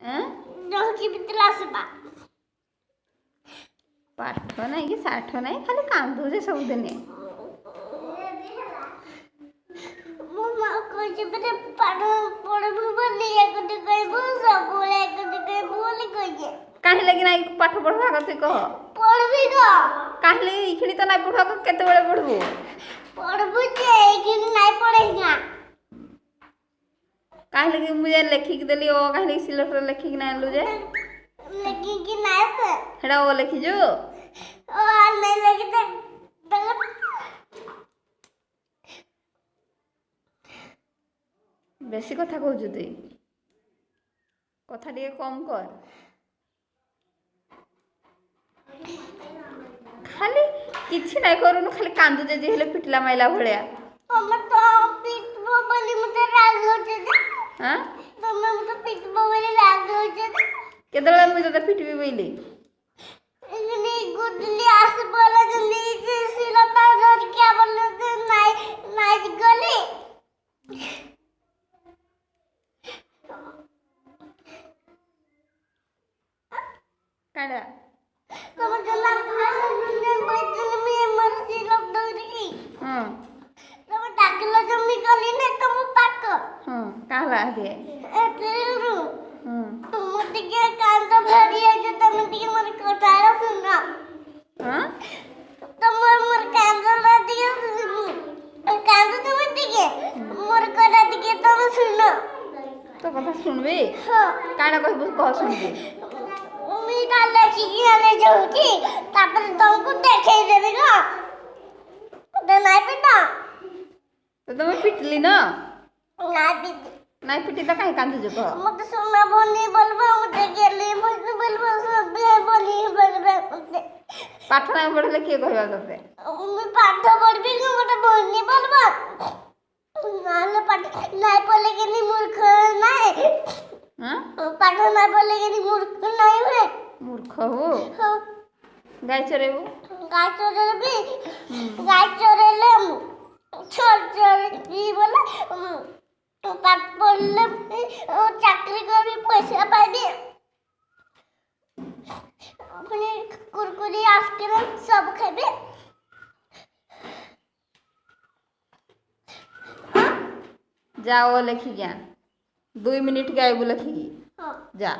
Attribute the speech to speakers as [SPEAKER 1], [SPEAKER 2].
[SPEAKER 1] डोकी बितला से
[SPEAKER 2] पाठ नहीं कि साठ नहीं खाली कांदुजे सबदिन कहीं लगी ना पाठ पढ़वा कथी कह
[SPEAKER 1] पढ़बी
[SPEAKER 2] कहीं इखिणी तो नहीं पढ़वा केते बेले पढ़बू
[SPEAKER 1] पढ़बू जे इखिणी नहीं पढ़ेगा
[SPEAKER 2] कहीं लगी मुझे लेखिक देली ओ कहीं लगी सिलेक्टर लेखिक ना आनलु जे
[SPEAKER 1] लेखिक नहीं से
[SPEAKER 2] हेडा ओ लेखि जो
[SPEAKER 1] ओ नहीं लेखि तो
[SPEAKER 2] बेसी कथा कहू तुई कथा टे कम कर खाली किछि नहीं करूनु खाली कांदु जे हेले पिटला माइला भलिया
[SPEAKER 1] हम तो पिटबो बोली मते राग होचे
[SPEAKER 2] हां
[SPEAKER 1] तुम मते पिटबो बोली राग होचे
[SPEAKER 2] केदला मुई तो पिटबी बोली
[SPEAKER 1] इगनी गुडली आस बोला जल्दी से सिलता धर क्या बोले तो नाइट गली काडा तुम जला भाषा में बैठल में मर्जी लोग दौड़ी
[SPEAKER 2] हां
[SPEAKER 1] तुम डाकलो जमी गली ने तुम पाक
[SPEAKER 2] हां काला दे
[SPEAKER 1] एतरू
[SPEAKER 2] हां
[SPEAKER 1] तुम टिके कांद भरी है जो तुम टिके मोर कोठारा सुना
[SPEAKER 2] हां
[SPEAKER 1] तुम मोर कांद ला दियो कांद तुम टिके मोर कोठा टिके तुम सुनो
[SPEAKER 2] तो कथा सुनबे
[SPEAKER 1] हां
[SPEAKER 2] काडा कहबो कह सुनबे
[SPEAKER 1] मीठा लेखी आने जाऊँगी तापर तुमको देखे देगा तो नहीं पिटा
[SPEAKER 2] तो तुम पिटली ना
[SPEAKER 1] नहीं पिटी
[SPEAKER 2] नहीं पिटी तो कहीं कांदु जो कह
[SPEAKER 1] मुझे सुना बोलनी बोलबा मुझे गेली मुझे बोलबा सब बोली बोलबा मुझे
[SPEAKER 2] पाठ नहीं पढ़ले के कहबा तते
[SPEAKER 1] मैं पाठ पढ़बी कि मुझे बोलनी बोलबा नाले पाठ नहीं पढ़ले के नहीं मूर्ख नहीं
[SPEAKER 2] हां
[SPEAKER 1] पाठ नहीं पढ़ले के नहीं मूर्ख नहीं हुए
[SPEAKER 2] मूर्ख हो गाय चरेबू
[SPEAKER 1] गाय चोरेले छोड़ बोला पाठ पढ़ले चाकरी कर पैसा पाइबे अपने कुरकुरी आइसक्रीम सब खाइबे
[SPEAKER 2] जाओ लिखी गया 2 मिनट गायबू लिखी जा